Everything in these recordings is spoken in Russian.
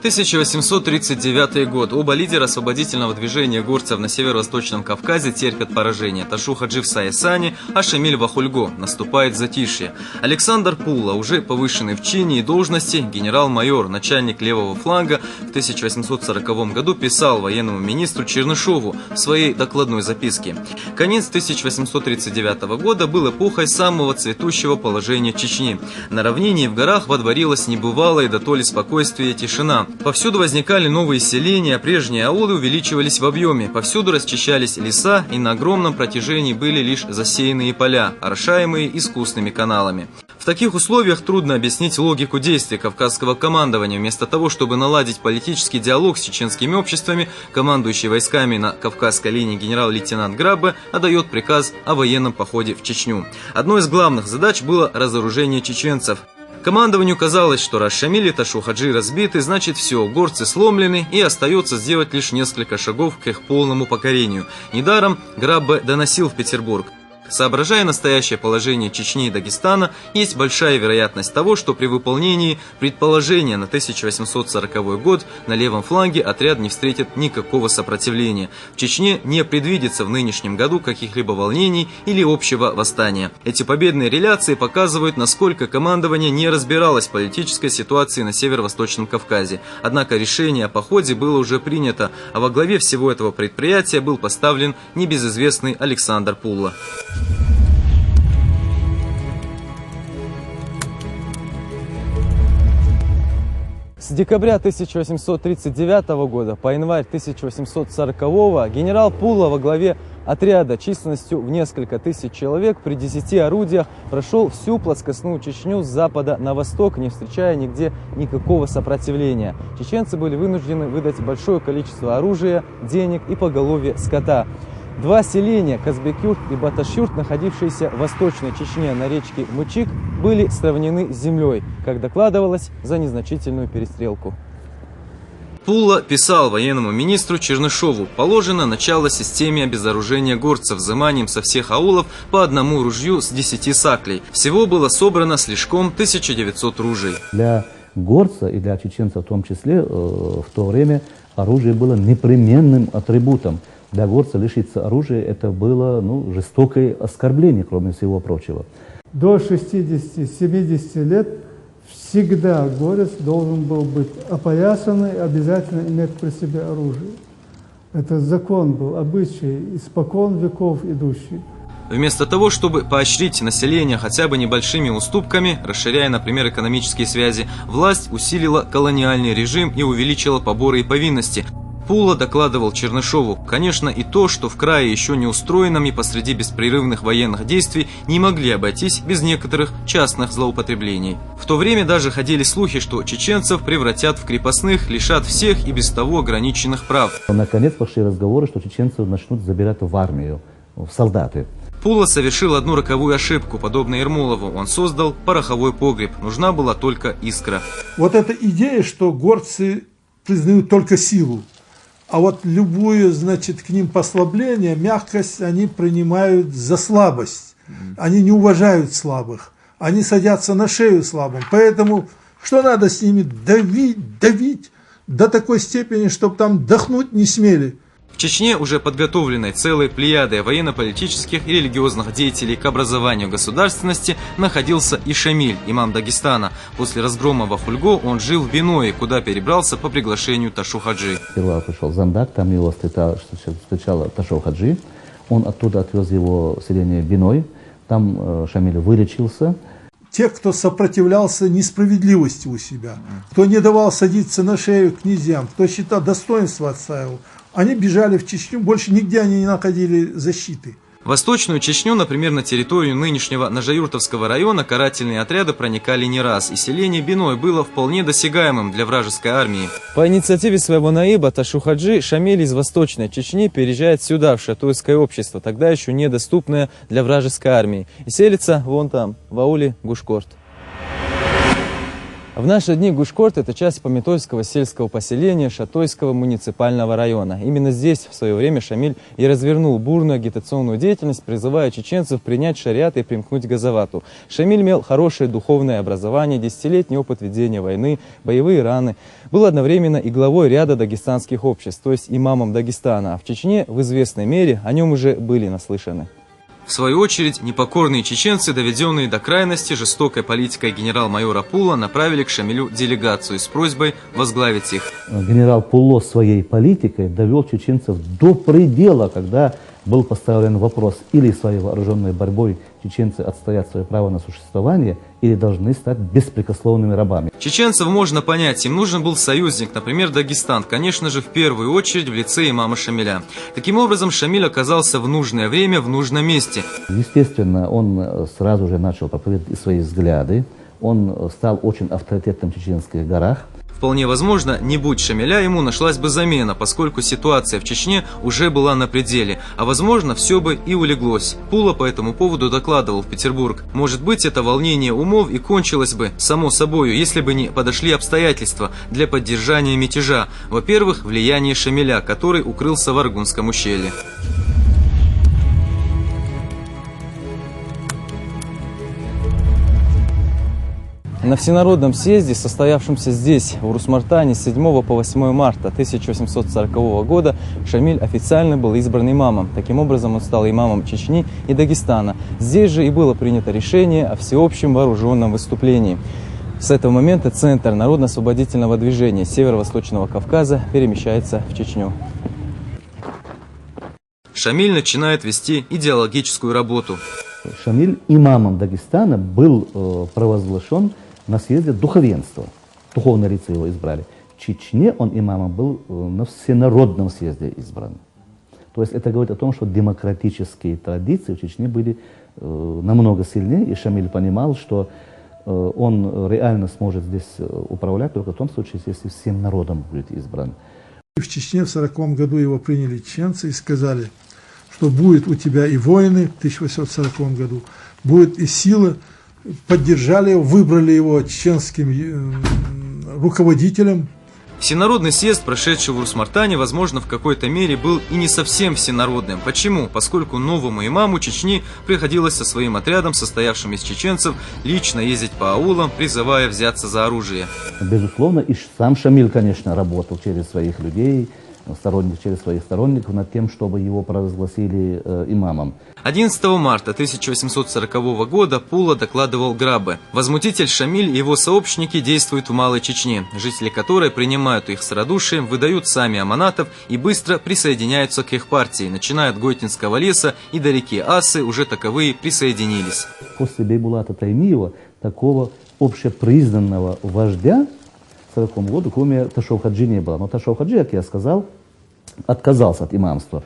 1839 год. Оба лидера освободительного движения горцев на северо-восточном Кавказе терпят поражение. Ташу Хаджи в Саясане, а Шамиль в Ахульго. Наступает затишье. Александр Пулла, уже повышенный в чине и должности, генерал-майор, начальник левого фланга, в 1840 году писал военному министру Чернышову в своей докладной записке: «Конец 1839 года был эпохой самого цветущего положения Чечни. На равнине и в горах водворилось небывалое дотоле спокойствие и тишина. Повсюду возникали новые селения, а прежние аулы увеличивались в объеме. Повсюду расчищались леса, и на огромном протяжении были лишь засеянные поля, орошаемые искусными каналами». В таких условиях трудно объяснить логику действий кавказского командования. Вместо того, чтобы наладить политический диалог с чеченскими обществами, командующий войсками на Кавказской линии генерал-лейтенант Граббе отдает приказ о военном походе в Чечню. Одной из главных задач было разоружение чеченцев. Командованию казалось, что раз Шамиль и Ташу Хаджи разбиты, значит все, горцы сломлены, и остается сделать лишь несколько шагов к их полному покорению. Недаром Граббе доносил в Петербург: соображая настоящее положение Чечни и Дагестана, есть большая вероятность того, что при выполнении предположения на 1840 год на левом фланге отряд не встретит никакого сопротивления. В Чечне не предвидится в нынешнем году каких-либо волнений или общего восстания. Эти победные реляции показывают, насколько командование не разбиралось в политической ситуации на северо-восточном Кавказе. Однако решение о походе было уже принято, а во главе всего этого предприятия был поставлен небезызвестный Александр Пулла. С декабря 1839 года по январь 1840 генерал Пулла во главе отряда численностью в несколько тысяч человек при 10 орудиях прошел всю плоскостную Чечню с запада на восток, не встречая нигде никакого сопротивления. Чеченцы были вынуждены выдать большое количество оружия, денег и поголовья скота. Два селения, Казбек-Юрт и Баташ-Юрт, находившиеся в Восточной Чечне на речке Мычик, были сравнены с землей, как докладывалось, за незначительную перестрелку. Пулла писал военному министру Чернышову: положено начало системе обезоружения горцев взыманием со всех аулов по одному ружью с 10 саклей. Всего было собрано слишком 1900 ружей. Для горца и для чеченцев в том числе в то время оружие было непременным атрибутом. Для горца лишиться оружия — это было жестокое оскорбление, кроме всего прочего. До 60-70 лет всегда горец должен был быть опоясанный, обязательно иметь при себе оружие. Это закон был, обычай, испокон веков идущий. Вместо того, чтобы поощрить население хотя бы небольшими уступками, расширяя, например, экономические связи, власть усилила колониальный режим и увеличила поборы и повинности. Пулла докладывал Чернышову: конечно, и то, что в крае еще не устроенном и посреди беспрерывных военных действий не могли обойтись без некоторых частных злоупотреблений. В то время даже ходили слухи, что чеченцев превратят в крепостных, лишат всех и без того ограниченных прав. Наконец пошли разговоры, что чеченцев начнут забирать в армию, в солдаты. Пулла совершил одну роковую ошибку, подобно Ермолову. Он создал пороховой погреб. Нужна была только искра. Вот эта идея, что горцы признают только силу, а вот любую, к ним послабление, мягкость они принимают за слабость. Они не уважают слабых. Они садятся на шею слабым. Поэтому что надо с ними? Давить до такой степени, чтобы там дохнуть не смели. В Чечне, уже подготовленной целой плеядой военно-политических и религиозных деятелей к образованию государственности, находился и Шамиль, имам Дагестана. После разгрома в Ахульго он жил в Биное, куда перебрался по приглашению Ташу Хаджи. Сперва пришел Зандак, там его встречала Ташу Хаджи. Он оттуда отвез его в селение Биной. Там Шамиль вылечился. Те, кто сопротивлялся несправедливости у себя, кто не давал садиться на шею князьям, кто считал достоинство отстаивал, они бежали в Чечню, больше нигде они не находили защиты. В Восточную Чечню, например, на территорию нынешнего Нажаюртовского района, карательные отряды проникали не раз, и селение Биной было вполне досягаемым для вражеской армии. По инициативе своего наиба Ташу Хаджи Шамиль из Восточной Чечни переезжает сюда, в Шатуйское общество, тогда еще недоступное для вражеской армии, и селится вон там, в ауле Гушкорт. В наши дни Гушкорт – это часть Пометойского сельского поселения Шатойского муниципального района. Именно здесь в свое время Шамиль и развернул бурную агитационную деятельность, призывая чеченцев принять шариат и примкнуть к Газавату. Шамиль имел хорошее духовное образование, десятилетний опыт ведения войны, боевые раны. Был одновременно и главой ряда дагестанских обществ, то есть имамом Дагестана. А в Чечне в известной мере о нем уже были наслышаны. В свою очередь, непокорные чеченцы, доведенные до крайности жестокой политикой генерал-майора Пула, направили к Шамилю делегацию с просьбой возглавить их. Генерал Пулло своей политикой довел чеченцев до предела, когда был поставлен вопрос: или своей вооруженной борьбой чеченцы отстоят свое право на существование, или должны стать беспрекословными рабами. Чеченцев можно понять, им нужен был союзник, например, Дагестан, конечно же, в первую очередь в лице имама Шамиля. Таким образом, Шамиль оказался в нужное время, в нужном месте. Естественно, он сразу же начал проповедовать свои взгляды, он стал очень авторитетным в чеченских горах. Вполне возможно, не будь Шамиля, ему нашлась бы замена, поскольку ситуация в Чечне уже была на пределе, а возможно, все бы и улеглось. Пула по этому поводу докладывал в Петербург. Может быть, это волнение умов и кончилось бы, само собою, если бы не подошли обстоятельства для поддержания мятежа. Во-первых, влияние Шамиля, который укрылся в Аргунском ущелье. На Всенародном съезде, состоявшемся здесь, в Урус-Мартане, с 7 по 8 марта 1840 года, Шамиль официально был избран имамом. Таким образом, он стал имамом Чечни и Дагестана. Здесь же и было принято решение о всеобщем вооруженном выступлении. С этого момента центр народно-освободительного движения Северо-Восточного Кавказа перемещается в Чечню. Шамиль начинает вести идеологическую работу. Шамиль имамом Дагестана был провозглашен на съезде духовенства. Духовное лицо его избрали. В Чечне он имамом был на всенародном съезде избран. То есть это говорит о том, что демократические традиции в Чечне были намного сильнее, и Шамиль понимал, что он реально сможет здесь управлять только в том случае, если всем народом будет избран. В Чечне в 1940 году его приняли чеченцы и сказали, что будет у тебя и воины в 1840 году, будет и сила. Поддержали его, выбрали его чеченским руководителем. Всенародный съезд, прошедший в Урус-Мартане, возможно, в какой-то мере был и не совсем всенародным. Почему? Поскольку новому имаму Чечни приходилось со своим отрядом, состоявшим из чеченцев, лично ездить по аулам, призывая взяться за оружие. Безусловно, и сам Шамиль, конечно, работал через своих людей, через своих сторонников над тем, чтобы его провозгласили имамом. 11 марта 1840 года Пула докладывал Грабе. Возмутитель Шамиль и его сообщники действуют в Малой Чечне, жители которой принимают их с радушием, выдают сами аманатов и быстро присоединяются к их партии, начиная от Гойтинского леса и до реки Асы, уже таковые присоединились. После Бейбулата Таймиева такого общепризнанного вождя в 1940 году, кроме Ташоу-Хаджи, не было. Но Ташоу-Хаджи, как я сказал, отказался от имамства.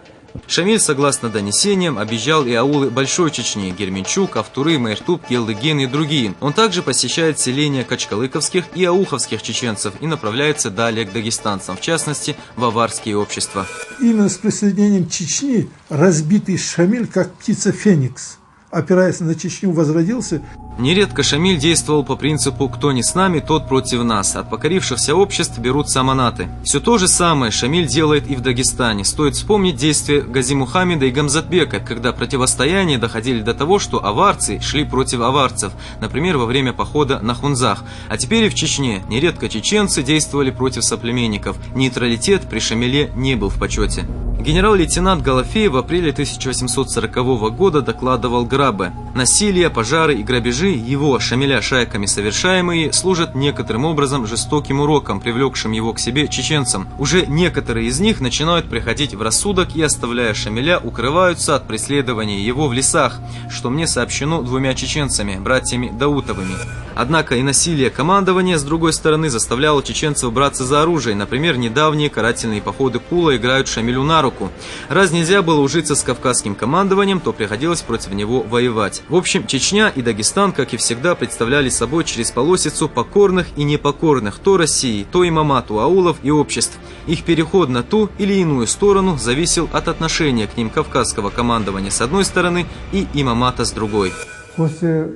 Шамиль, согласно донесениям, объезжал и аулы Большой Чечни – Герменчук, Автуры, Майртуб, Келдыген и другие. Он также посещает селения качкалыковских и ауховских чеченцев и направляется далее к дагестанцам, в частности, в аварские общества. Именно с присоединением Чечни разбитый Шамиль, как птица Феникс, опираясь на Чечню, возродился. Нередко Шамиль действовал по принципу «кто не с нами, тот против нас». От покорившихся обществ берутся аманаты. Все то же самое Шамиль делает и в Дагестане. Стоит вспомнить действия Гази Мухаммеда и Гамзатбека, когда противостояния доходили до того, что аварцы шли против аварцев, например, во время похода на Хунзах. А теперь и в Чечне нередко чеченцы действовали против соплеменников. Нейтралитет при Шамиле не был в почете. Генерал-лейтенант Галафеев в апреле 1840 года докладывал Грабе. Насилие, пожары и грабежи, его, Шамиля, шайками совершаемые, служат некоторым образом жестоким уроком, привлекшим его к себе чеченцам. Уже некоторые из них начинают приходить в рассудок и, оставляя Шамиля, укрываются от преследования его в лесах, что мне сообщено двумя чеченцами, братьями Даутовыми. Однако и насилие командования, с другой стороны, заставляло чеченцев браться за оружие. Например, недавние карательные походы Пула играют Шамилю на руку. Раз нельзя было ужиться с кавказским командованием, то приходилось против него воевать. В общем, Чечня и Дагестан, как и всегда, представляли собой через полосицу покорных и непокорных то России, то имамату аулов и обществ. Их переход на ту или иную сторону зависел от отношения к ним кавказского командования с одной стороны и имамата с другой. После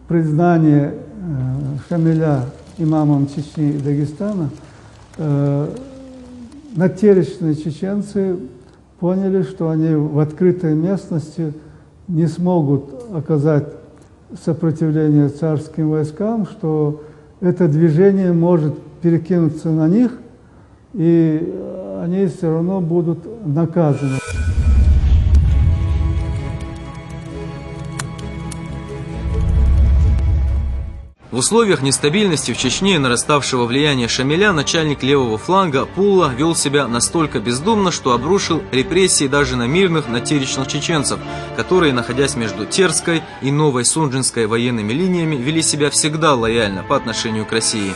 признания Шамиля имамам Чечни и Дагестана, натеречные чеченцы поняли, что они в открытой местности не смогут оказать сопротивление царским войскам, что это движение может перекинуться на них, и они все равно будут наказаны. В условиях нестабильности в Чечне и нараставшего влияния Шамиля начальник левого фланга Пулла вел себя настолько бездумно, что обрушил репрессии даже на мирных натеречных чеченцев, которые, находясь между Терской и Новой Сунжинской военными линиями, вели себя всегда лояльно по отношению к России.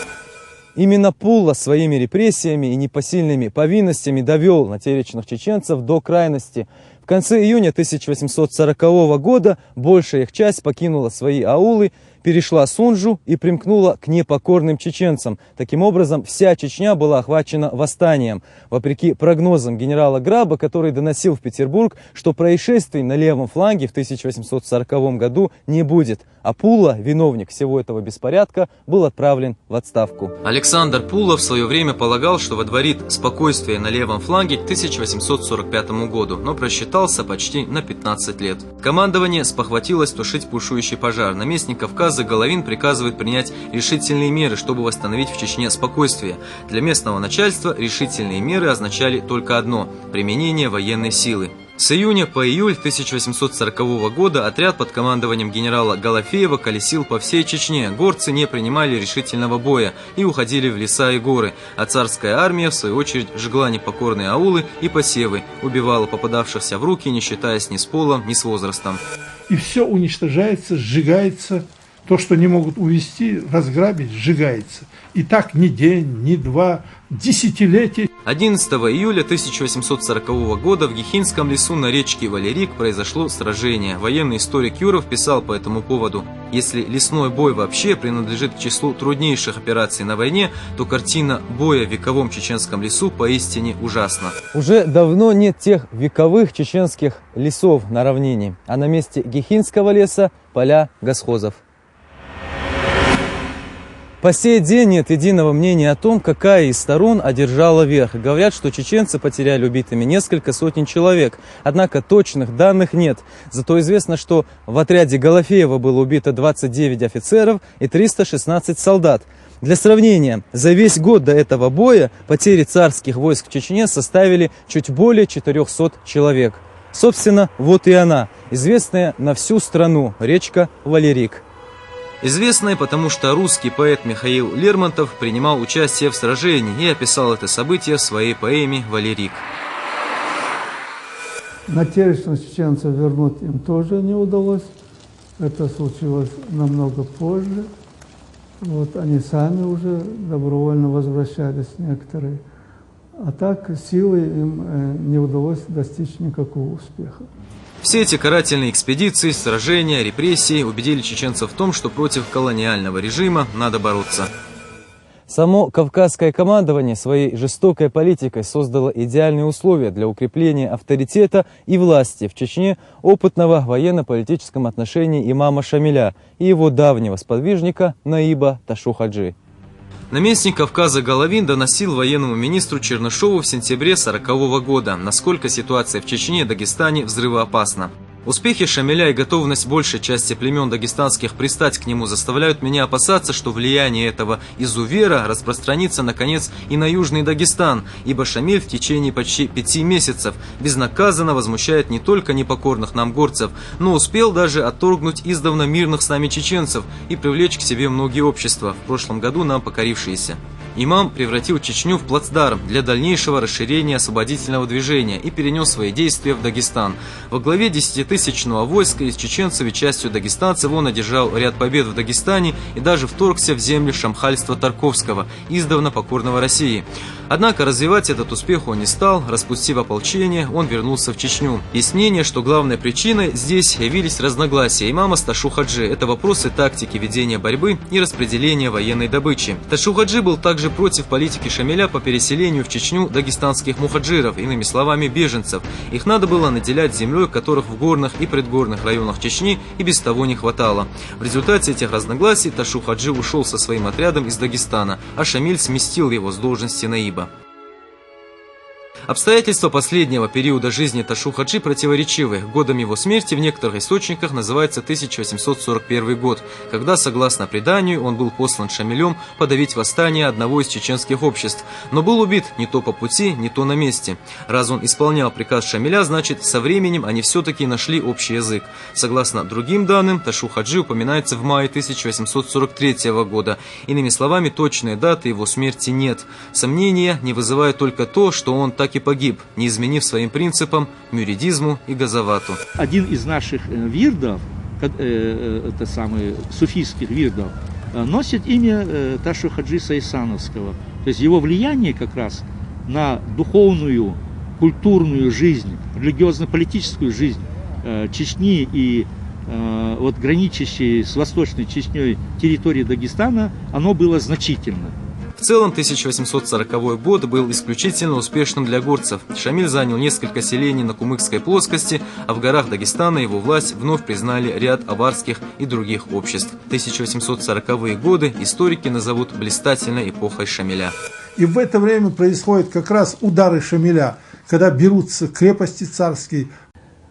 Именно Пулла своими репрессиями и непосильными повинностями довел натеречных чеченцев до крайности. В конце июня 1840 года большая их часть покинула свои аулы, перешла Сунжу и примкнула к непокорным чеченцам. Таким образом, вся Чечня была охвачена восстанием. Вопреки прогнозам генерала Граба, который доносил в Петербург, что происшествий на левом фланге в 1840 году не будет. А Пулла, виновник всего этого беспорядка, был отправлен в отставку. Александр Пулла в свое время полагал, что водворит спокойствие на левом фланге к 1845 году, но просчитался почти на 15 лет. Командование спохватилось тушить бушующий пожар. Наместник Кавказа Головин приказывает принять решительные меры, чтобы восстановить в Чечне спокойствие. Для местного начальства решительные меры означали только одно – применение военной силы. С июня по июль 1840 года отряд под командованием генерала Голофеева колесил по всей Чечне. Горцы не принимали решительного боя и уходили в леса и горы, а царская армия, в свою очередь, жгла непокорные аулы и посевы, убивала попадавшихся в руки, не считаясь ни с полом, ни с возрастом. И все уничтожается, сжигается. То, что не могут увести, разграбить, сжигается. И так ни день, ни два, десятилетия. 11 июля 1840 года в Гихинском лесу на речке Валерик произошло сражение. Военный историк Юров писал по этому поводу: если лесной бой вообще принадлежит к числу труднейших операций на войне, то картина боя в вековом чеченском лесу поистине ужасна. Уже давно нет тех вековых чеченских лесов на равнине, а на месте Гихинского леса поля госхозов. По сей день нет единого мнения о том, какая из сторон одержала верх. Говорят, что чеченцы потеряли убитыми несколько сотен человек, однако точных данных нет. Зато известно, что в отряде Голофеева было убито 29 офицеров и 316 солдат. Для сравнения, за весь год до этого боя потери царских войск в Чечне составили чуть более 400 человек. Собственно, вот и она, известная на всю страну речка Валерик. Известная, потому что русский поэт Михаил Лермонтов принимал участие в сражении и описал это событие в своей поэме «Валерик». Натеречных чеченцев вернуть им тоже не удалось. Это случилось намного позже. Вот они сами уже добровольно возвращались некоторые. А так силой им не удалось достичь никакого успеха. Все эти карательные экспедиции, сражения, репрессии убедили чеченцев в том, что против колониального режима надо бороться. Само кавказское командование своей жестокой политикой создало идеальные условия для укрепления авторитета и власти в Чечне опытного в военно-политическом отношении имама Шамиля и его давнего сподвижника Наиба Ташу-Хаджи. Наместник Кавказа Головин доносил военному министру Чернышову в сентябре 1940 года, насколько ситуация в Чечне и Дагестане взрывоопасна. Успехи Шамиля и готовность большей части племен дагестанских пристать к нему заставляют меня опасаться, что влияние этого изувера распространится, наконец, и на Южный Дагестан, ибо Шамиль в течение почти 5 месяцев безнаказанно возмущает не только непокорных нам горцев, но успел даже отторгнуть издавна мирных с нами чеченцев и привлечь к себе многие общества, в прошлом году нам покорившиеся. Имам превратил Чечню в плацдарм для дальнейшего расширения освободительного движения и перенес свои действия в Дагестан. Во главе 10-тысячного войска из чеченцев и частью дагестанцев он одержал ряд побед в Дагестане и даже вторгся в земли шамхальства Тарковского, издавна покорного России. Однако развивать этот успех он не стал. Распустив ополчение, он вернулся в Чечню. Есть мнение, что главной причиной здесь явились разногласия имама с Ташу-Хаджи. Это вопросы тактики ведения борьбы и распределения военной добычи. Ташу-Хаджи был также также против политики Шамиля по переселению в Чечню дагестанских мухаджиров, иными словами беженцев. Их надо было наделять землей, которых в горных и предгорных районах Чечни и без того не хватало. В результате этих разногласий Ташу Хаджи ушел со своим отрядом из Дагестана, а Шамиль сместил его с должности наиба. Обстоятельства последнего периода жизни Ташу Хаджи противоречивы. Годом его смерти в некоторых источниках называется 1841 год, когда, согласно преданию, он был послан Шамилем подавить восстание одного из чеченских обществ, но был убит не то по пути, не то на месте. Раз он исполнял приказ Шамиля, значит, со временем они все-таки нашли общий язык. Согласно другим данным, Ташу Хаджи упоминается в мае 1843 года. Иными словами, точной даты его смерти нет. Сомнения не вызывает только то, что он так и погиб, не изменив своим принципам, мюридизму и газавату. Один из наших вирдов, это самый суфийских вирдов, носит имя Ташу Хаджи Сайсановского. То есть его влияние как раз на духовную, культурную жизнь, религиозно-политическую жизнь Чечни и вот граничащей с Восточной Чечней территории Дагестана, оно было значительно. В целом, 1840 год был исключительно успешным для горцев. Шамиль занял несколько селений на Кумыкской плоскости, а в горах Дагестана его власть вновь признали ряд аварских и других обществ. 1840-е годы историки назовут блистательной эпохой Шамиля. И в это время происходят как раз удары Шамиля, когда берутся крепости царские.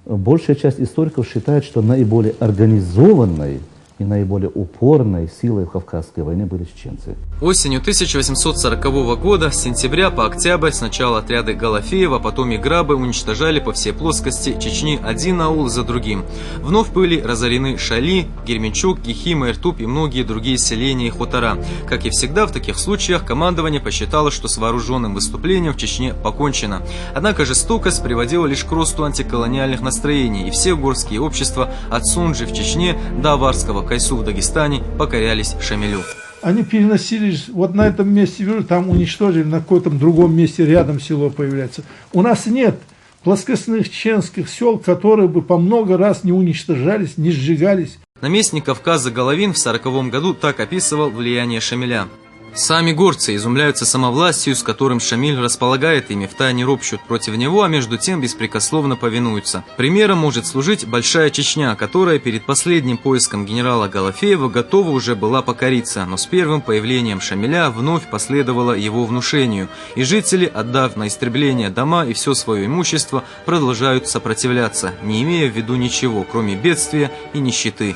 Большая часть историков считает, что наиболее организованной и наиболее упорной силой в Кавказской войне были чеченцы. Осенью 1840 года, с сентября по октябрь, сначала отряды Галафеева, потом и Грабы уничтожали по всей плоскости Чечни один аул за другим. Вновь были разорены Шали, Герменчук, Гихим, Иртуб и многие другие селения и хутора. Как и всегда, в таких случаях командование посчитало, что с вооруженным выступлением в Чечне покончено. Однако жестокость приводила лишь к росту антиколониальных настроений, и все горские общества от Сунджи в Чечне до Аварского Кайсу в Дагестане покорялись Шамилю. Они переносились вот на этом месте, там уничтожили, на каком-то другом месте рядом село появляется. У нас нет плоскостных чеченских сел, которые бы по много раз не уничтожались, не сжигались. Наместник Кавказа Головин в 1940 году так описывал влияние Шамиля. Сами горцы изумляются самовластию, с которым Шамиль располагает ими, втайне ропщут против него, а между тем беспрекословно повинуются. Примером может служить Большая Чечня, которая перед последним поиском генерала Галафеева готова уже была покориться, но с первым появлением Шамиля вновь последовало его внушению, и жители, отдав на истребление дома и все свое имущество, продолжают сопротивляться, не имея в виду ничего, кроме бедствия и нищеты.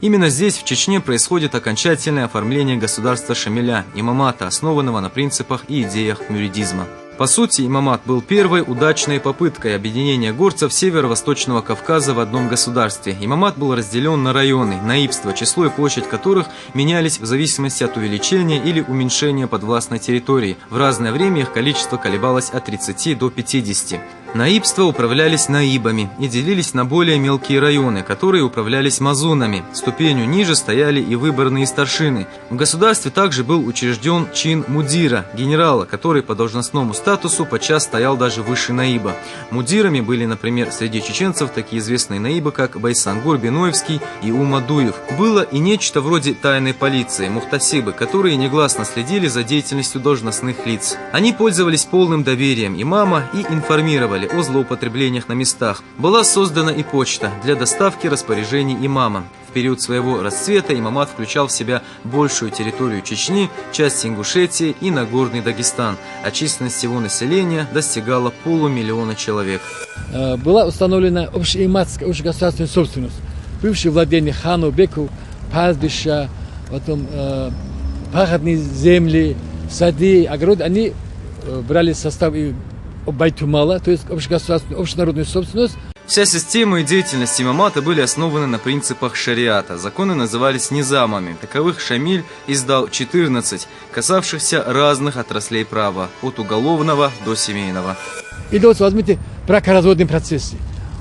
Именно здесь, в Чечне, происходит окончательное оформление государства Шамиля, имамата, основанного на принципах и идеях мюридизма. По сути, имамат был первой удачной попыткой объединения горцев северо-восточного Кавказа в одном государстве. Имамат был разделен на районы, наибства, число и площадь которых менялись в зависимости от увеличения или уменьшения подвластной территории. В разное время их количество колебалось от 30 до 50. Наибства управлялись наибами и делились на более мелкие районы, которые управлялись мазунами. Ступенью ниже стояли и выборные старшины. В государстве также был учрежден чин мудира, генерала, который по должностному статусу подчас стоял даже выше наиба. Мудирами были, например, среди чеченцев такие известные наибы, как Байсангур Беноевский и Умадуев. Было и нечто вроде тайной полиции, мухтасибы, которые негласно следили за деятельностью должностных лиц. Они пользовались полным доверием имама и информировали о злоупотреблениях на местах. Была создана и почта для доставки распоряжений имама. В период своего расцвета имамат включал в себя большую территорию Чечни, часть Ингушетии и Нагорный Дагестан, а численность его населения достигала 500 000 человек. Была установлена общеимаматская, общегосударственная собственность. Бывшие владения хану, беку, пастбища, потом пахотные земли, сады, огороды, они брали в состав байтумала, то есть общегосударственную, общенародную собственность. Вся система и деятельность имамата были основаны на принципах шариата. Законы назывались низамами. Таковых Шамиль издал 14, касавшихся разных отраслей права, от уголовного до семейного. И вот возьмите бракоразводные процессы.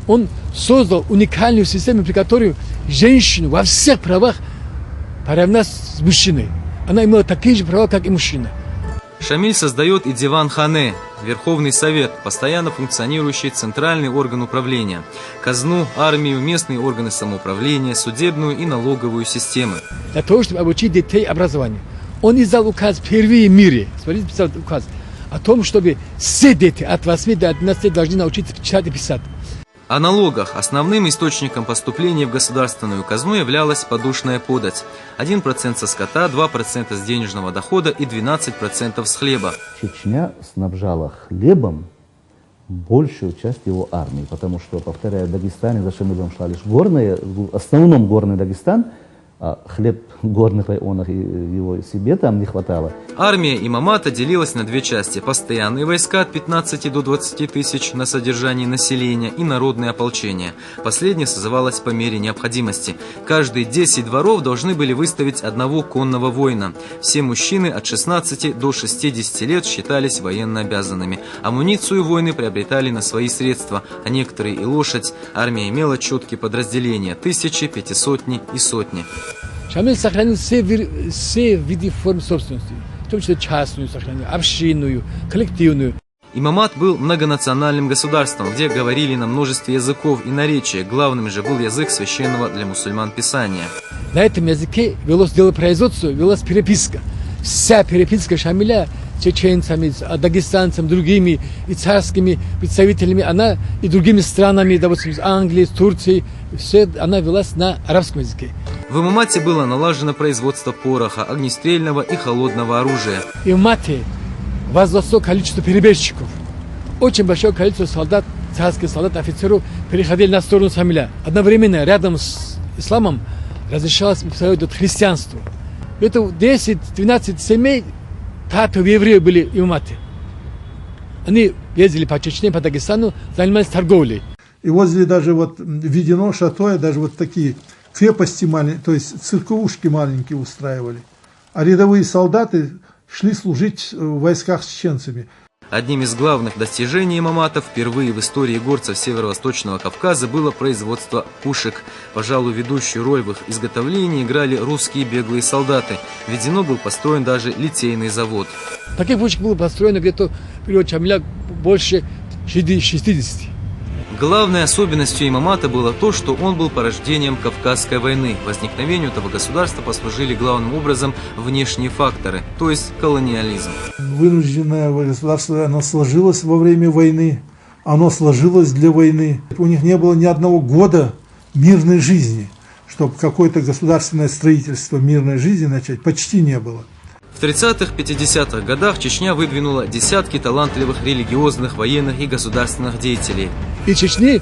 Он создал уникальную систему, при которой женщину во всех правах поравнять с мужчиной. Она имела такие же права, как и мужчина. Шамиль создает и Диван-хане, Верховный Совет, постоянно функционирующий центральный орган управления, казну, армию, местные органы самоуправления, судебную и налоговую системы. Для того, чтобы обучить детей образованию. Он издал указ впервые в мире, смотрите, писал указ о том, чтобы все дети от 8 до 11 лет должны научиться читать и писать. О налогах. Основным источником поступления в государственную казну являлась подушная подать. 1% со скота, 2% с денежного дохода и 12% с хлеба. Чечня снабжала хлебом большую часть его армии, потому что, повторяю, в Дагестане за Шамилем шла лишь горная, в основном горный Дагестан, а хлеб в горных районах его себе там не хватало. Армия имамата делилась на две части. Постоянные войска от 15 до 20 тысяч на содержание населения и народное ополчение. Последнее созывалось по мере необходимости. Каждые 10 дворов должны были выставить одного конного воина. Все мужчины от 16 до 60 лет считались военно обязанными. Амуницию воины приобретали на свои средства, а некоторые и лошадь. Армия имела четкие подразделения – тысячи, пятисотни и сотни. Шамиль сохранил все виды форм собственности, в том числе частную сохранил, общинную, коллективную. Имамат был многонациональным государством, где говорили на множестве языков и наречий. Главным же был язык священного для мусульман Писания. На этом языке велось делопроизводство, велась переписка. Вся переписка Шамиля с чеченцами, с дагестанцами, другими и царскими представителями, она и другими странами, допустим, с Англией, с Турцией, все она велась на арабском языке. В имамате было налажено производство пороха, огнестрельного и холодного оружия. И в Мате возросло количество перебежчиков. Очень большое количество солдат, царских солдат, офицеров переходили на сторону Шамиля. Одновременно рядом с исламом разрешалось проповедовать христианство. Это 10-12 семей татов евреев были в имамате. Они ездили по Чечне, по Дагестану, занимались торговлей. И возле даже вот введено шатое, даже вот такие крепости маленькие, то есть церковушки маленькие устраивали. А рядовые солдаты шли служить в войсках с чеченцами. Одним из главных достижений имамата впервые в истории горцев Северо-Восточного Кавказа было производство пушек. Пожалуй, ведущую роль в их изготовлении играли русские беглые солдаты. Введено был построен даже литейный завод. Таких пушек было построено где-то в период Шамиля больше 60. Главной особенностью имамата было то, что он был порождением Кавказской войны. Возникновению этого государства послужили главным образом внешние факторы, то есть колониализм. Вынужденное государство, оно сложилось во время войны, оно сложилось для войны. У них не было ни одного года мирной жизни, чтобы какое-то государственное строительство мирной жизни начать, почти не было. В 30-50-х годах Чечня выдвинула десятки талантливых религиозных, военных и государственных деятелей. Из Чечни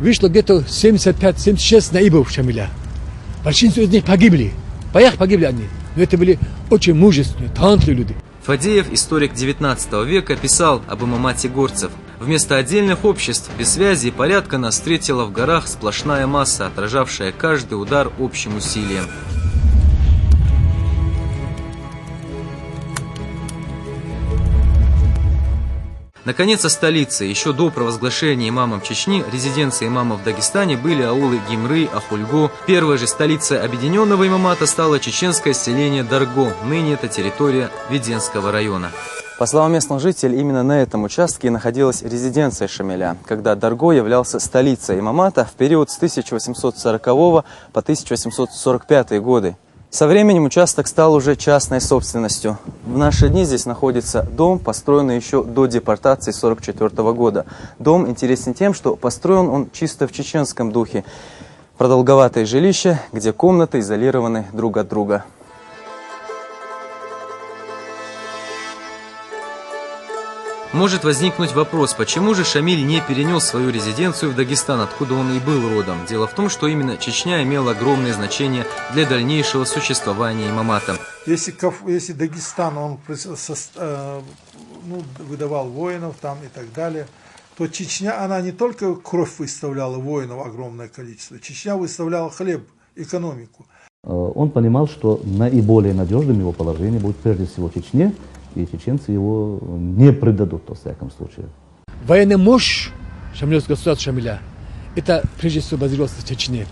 вышло где-то 75-76 наибов Шамиля. Большинство из них погибли. В боях погибли они. Но это были очень мужественные, талантливые люди. Фадеев, историк 19 века, писал об имамате горцев. Вместо отдельных обществ, без связи и порядка нас встретила в горах сплошная масса, отражавшая каждый удар общим усилием. Наконец, о столице. Еще до провозглашения имамом Чечни резиденцией имама в Дагестане были аулы Гимры, Ахульго. Первой же столицей объединенного имамата стало чеченское селение Дарго. Ныне это территория Веденского района. По словам местных жителей, именно на этом участке находилась резиденция Шамиля, когда Дарго являлся столицей имамата в период с 1840 по 1845 годы. Со временем участок стал уже частной собственностью. В наши дни здесь находится дом, построенный еще до депортации 1944 года. Дом интересен тем, что построен он чисто в чеченском духе. Продолговатое жилище, где комнаты изолированы друг от друга. Может возникнуть вопрос, почему же Шамиль не перенес свою резиденцию в Дагестан, откуда он и был родом. Дело в том, что именно Чечня имела огромное значение для дальнейшего существования имамата. Если Дагестан он выдавал воинов там и так далее, то Чечня, она не только кровь выставляла воинов огромное количество, Чечня выставляла хлеб, экономику. Он понимал, что наиболее надежным его положение будет прежде всего в Чечне, и чеченцы его не предадут, во всяком случае. Военная мощь Шамильского государства Шамиля, это прежде всего базировалось в Чечне.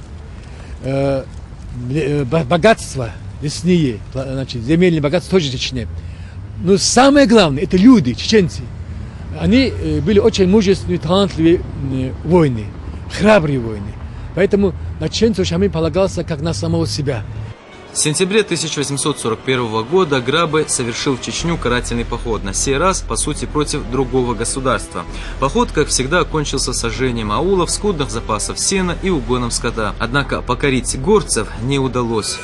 Богатство лесные, значит, земельные богатства тоже в Чечне. Но самое главное, это люди, чеченцы. Они были очень мужественные, талантливые воины, храбрые воины. Поэтому на чеченцев Шамиль полагался как на самого себя. В сентябре 1841 года Грабе совершил в Чечню карательный поход, на сей раз, по сути, против другого государства. Поход, как всегда, окончился сожжением аулов, скудных запасов сена и угоном скота. Однако покорить горцев не удалось.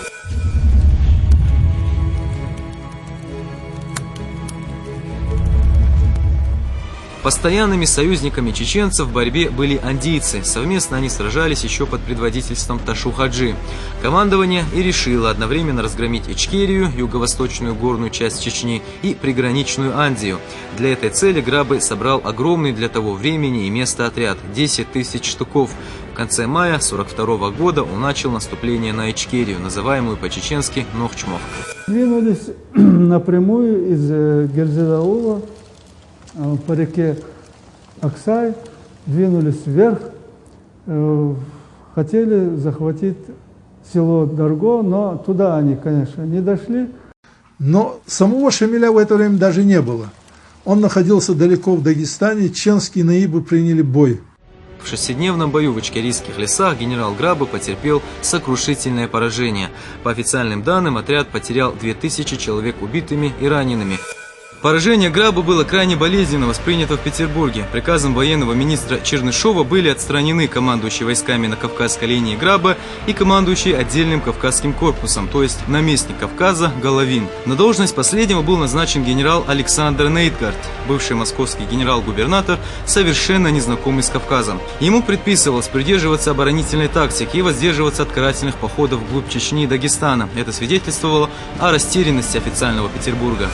Постоянными союзниками чеченцев в борьбе были андийцы. Совместно они сражались еще под предводительством Ташу-Хаджи. Командование и решило одновременно разгромить Ичкерию, юго-восточную горную часть Чечни, и приграничную Андию. Для этой цели Грабе собрал огромный для того времени и места отряд – 10 тысяч штыков. В конце мая 1942 года он начал наступление на Ичкерию, называемую по-чеченски Нохчмох. Двинулись напрямую из Герзедаула по реке Аксай, двинулись вверх, хотели захватить село Дарго, но туда они, конечно, не дошли. Но самого Шамиля в это время даже не было. Он находился далеко в Дагестане, чеченские наибы приняли бой. В шестидневном бою в ичкерийских лесах генерал Грабе потерпел сокрушительное поражение. По официальным данным, отряд потерял 2000 человек убитыми и ранеными. Поражение Грабе было крайне болезненно воспринято в Петербурге. Приказом военного министра Чернышова были отстранены командующий войсками на Кавказской линии Грабе и командующий отдельным Кавказским корпусом, то есть наместник Кавказа Головин. На должность последнего был назначен генерал Александр Нейтгард, бывший московский генерал-губернатор, совершенно незнакомый с Кавказом. Ему предписывалось придерживаться оборонительной тактики и воздерживаться от карательных походов вглубь Чечни и Дагестана. Это свидетельствовало о растерянности официального Петербурга.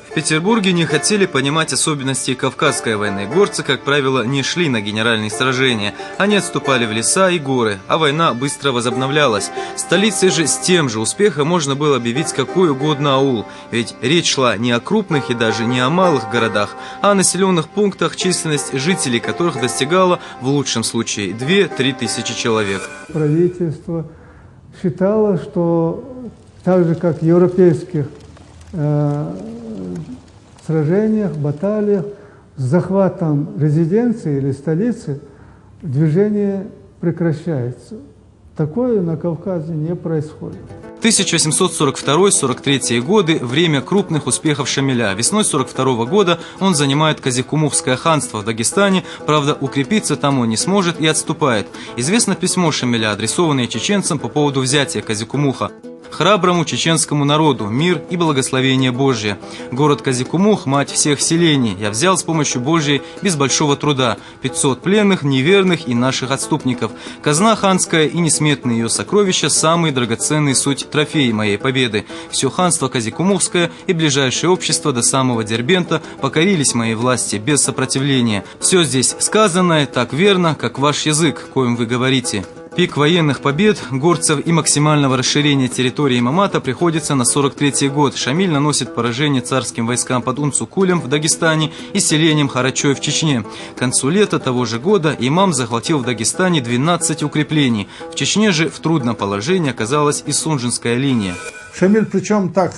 В Петербурге не хотели понимать особенностей Кавказской войны. Горцы, как правило, не шли на генеральные сражения. Они отступали в леса и горы, а война быстро возобновлялась. Столицей же с тем же успехом можно было объявить какой угодно аул. Ведь речь шла не о крупных и даже не о малых городах, а о населенных пунктах, численность жителей которых достигала в лучшем случае 2-3 тысячи человек. Правительство считало, что так же, как в европейских сражениях, баталиях, с захватом резиденции или столицы движение прекращается. Такое на Кавказе не происходит. 1842-43 годы – время крупных успехов Шамиля. Весной 1942 года он занимает Казикумухское ханство в Дагестане, правда, укрепиться там он не сможет и отступает. Известно письмо Шамиля, адресованное чеченцам по поводу взятия Казикумуха. Храброму чеченскому народу мир и благословение Божье. Город Казикумух – мать всех селений. Я взял с помощью Божьей без большого труда 500 пленных, неверных и наших отступников. Казна ханская и несметные ее сокровища – самые драгоценные суть трофеи моей победы. Все ханство Казикумухское и ближайшее общество до самого Дербента покорились моей власти без сопротивления. Все здесь сказанное так верно, как ваш язык, коим вы говорите. Пик военных побед, горцев и максимального расширения территории Имамата приходится на 43-й год. Шамиль наносит поражение царским войскам под Унцукулем в Дагестане и селением Харачой в Чечне. К концу лета того же года имам захватил в Дагестане 12 укреплений. В Чечне же в трудном положении оказалась и Сунжинская линия. Шамиль причем так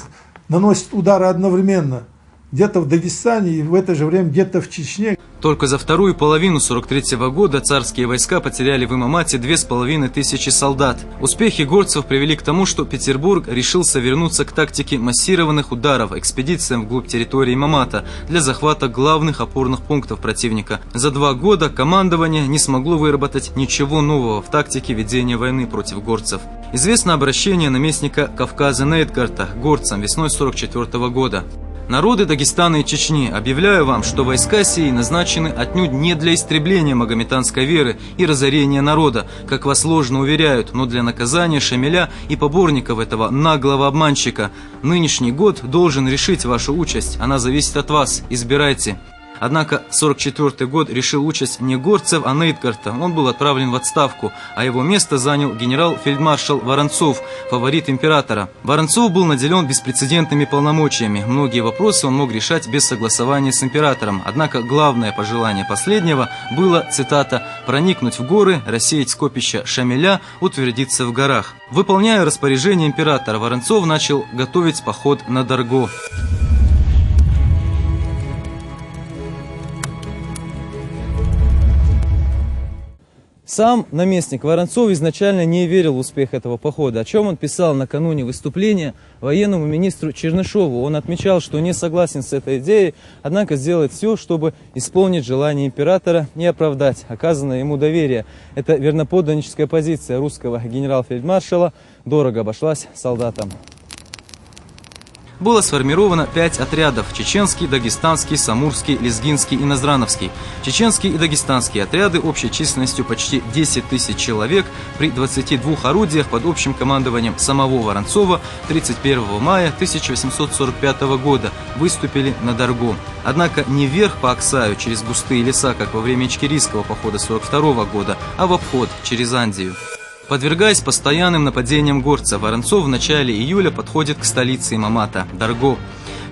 наносит удары одновременно. Где-то в Дагестане и в это же время где-то в Чечне. Только за вторую половину 43-го года царские войска потеряли в Имамате 2500 солдат. Успехи горцев привели к тому, что Петербург решился вернуться к тактике массированных ударов экспедициям вглубь территории Имамата для захвата главных опорных пунктов противника. За 2 года командование не смогло выработать ничего нового в тактике ведения войны против горцев. Известно обращение наместника Кавказа Нейтгарта к горцам весной 44-го года. Народы Дагестана и Чечни, объявляю вам, что войска сии назначены отнюдь не для истребления магометанской веры и разорения народа, как вас ложно уверяют, но для наказания Шамиля и поборников этого наглого обманщика. Нынешний год должен решить вашу участь, она зависит от вас, избирайте. Однако 44-й год решил участь не горцев, а Нейтгарта. Он был отправлен в отставку, а его место занял генерал-фельдмаршал Воронцов, фаворит императора. Воронцов был наделен беспрецедентными полномочиями. Многие вопросы он мог решать без согласования с императором. Однако главное пожелание последнего было, цитата, «проникнуть в горы, рассеять скопища Шамиля, утвердиться в горах». Выполняя распоряжение императора, Воронцов начал готовить поход на Дарго. Сам наместник Воронцов изначально не верил в успех этого похода, о чем он писал накануне выступления военному министру Чернышову. Он отмечал, что не согласен с этой идеей, однако сделает все, чтобы исполнить желание императора и оправдать оказанное ему доверие. Эта верноподданническая позиция русского генерал-фельдмаршала дорого обошлась солдатам. Было сформировано 5 отрядов – чеченский, дагестанский, самурский, лезгинский и назрановский. Чеченские и дагестанские отряды общей численностью почти 10 тысяч человек при 22 орудиях под общим командованием самого Воронцова 31 мая 1845 года выступили на Дарго. Однако не вверх по Аксаю через густые леса, как во время ичкерийского похода 42 года, а в обход через Андию. Подвергаясь постоянным нападениям горцев, Воронцов в начале июля подходит к столице имамата – Дарго.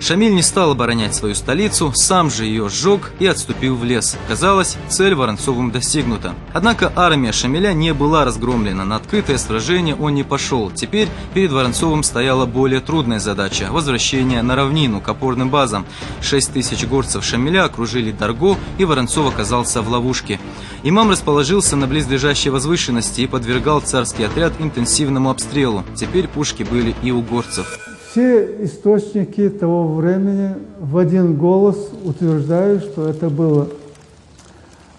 Шамиль не стал оборонять свою столицу, сам же ее сжег и отступил в лес. Казалось, цель Воронцовым достигнута. Однако армия Шамиля не была разгромлена, на открытое сражение он не пошел. Теперь перед Воронцовым стояла более трудная задача – возвращение на равнину к опорным базам. 6 тысяч горцев Шамиля окружили Дарго, и Воронцов оказался в ловушке. Имам расположился на близлежащей возвышенности и подвергал царский отряд интенсивному обстрелу. Теперь пушки были и у горцев. Все источники того времени в один голос утверждают, что это было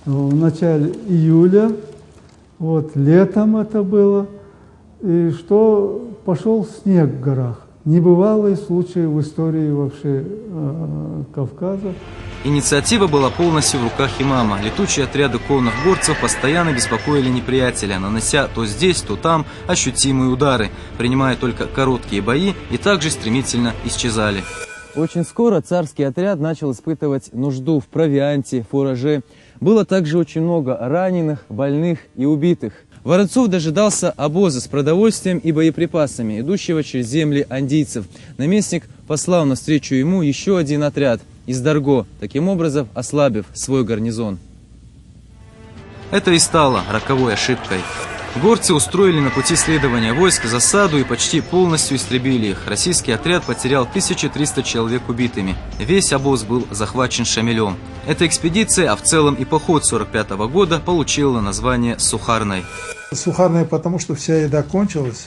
в начале июля, летом это было, и что пошел снег в горах. Небывалый случай в истории вообще Кавказа. Инициатива была полностью в руках имама. Летучие отряды конных горцев постоянно беспокоили неприятеля, нанося то здесь, то там ощутимые удары, принимая только короткие бои, и также стремительно исчезали. Очень скоро царский отряд начал испытывать нужду в провианте, фураже. Было также очень много раненых, больных и убитых. Воронцов дожидался обоза с продовольствием и боеприпасами, идущего через земли андийцев. Наместник послал навстречу ему еще один отряд из Дарго, таким образом ослабив свой гарнизон. Это и стало роковой ошибкой. Горцы устроили на пути следования войск засаду и почти полностью истребили их. Российский отряд потерял 1300 человек убитыми. Весь обоз был захвачен Шамилем. Эта экспедиция, а в целом и поход 45 года, получила название Сухарной. Сухарная, потому что вся еда кончилась.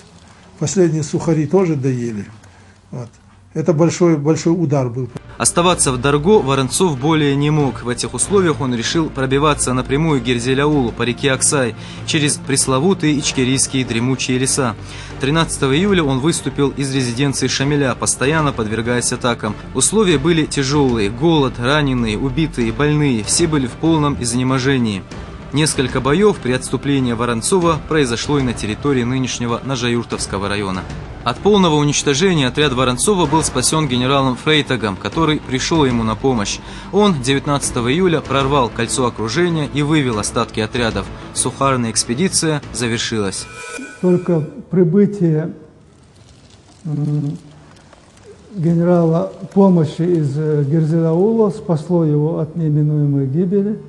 Последние сухари тоже доели. Это большой удар был. Оставаться в Дарго Воронцов более не мог. В этих условиях он решил пробиваться напрямую к Герзель-Аулу по реке Аксай через пресловутые ичкерийские дремучие леса. 13 июля он выступил из резиденции Шамиля, постоянно подвергаясь атакам. Условия были тяжелые: голод, раненые, убитые, больные – все были в полном изнеможении. Несколько боев при отступлении Воронцова произошло и на территории нынешнего Нажаюртовского района. От полного уничтожения отряд Воронцова был спасен генералом Фрейтагом, который пришел ему на помощь. Он 19 июля прорвал кольцо окружения и вывел остатки отрядов. Сухарная экспедиция завершилась. Только прибытие генерала помощи из Герзель-Аула спасло его от неминуемой гибели.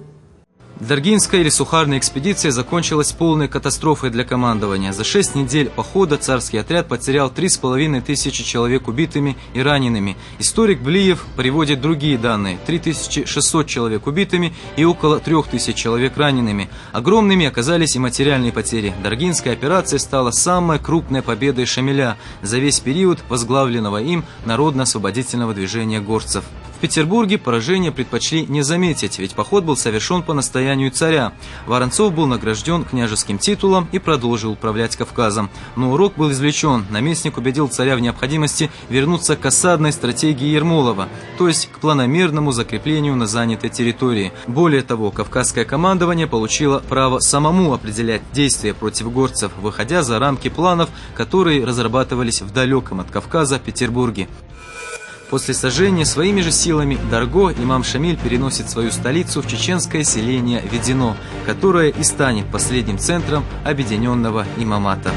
Даргинская или Сухарная экспедиция закончилась полной катастрофой для командования. За 6 недель похода царский отряд потерял 3500 человек убитыми и ранеными. Историк Блиев приводит другие данные: 3600 человек убитыми и около 3000 человек ранеными. Огромными оказались и материальные потери. Даргинская операция стала самой крупной победой Шамиля за весь период возглавленного им народно-освободительного движения горцев. В Петербурге поражение предпочли не заметить, ведь поход был совершен по настоянию царя. Воронцов был награжден княжеским титулом и продолжил управлять Кавказом. Но урок был извлечен. Наместник убедил царя в необходимости вернуться к осадной стратегии Ермолова, то есть к планомерному закреплению на занятой территории. Более того, кавказское командование получило право самому определять действия против горцев, выходя за рамки планов, которые разрабатывались в далеком от Кавказа Петербурге. После сожжения своими же силами Дарго имам Шамиль переносит свою столицу в чеченское селение Ведено, которое и станет последним центром объединенного имамата.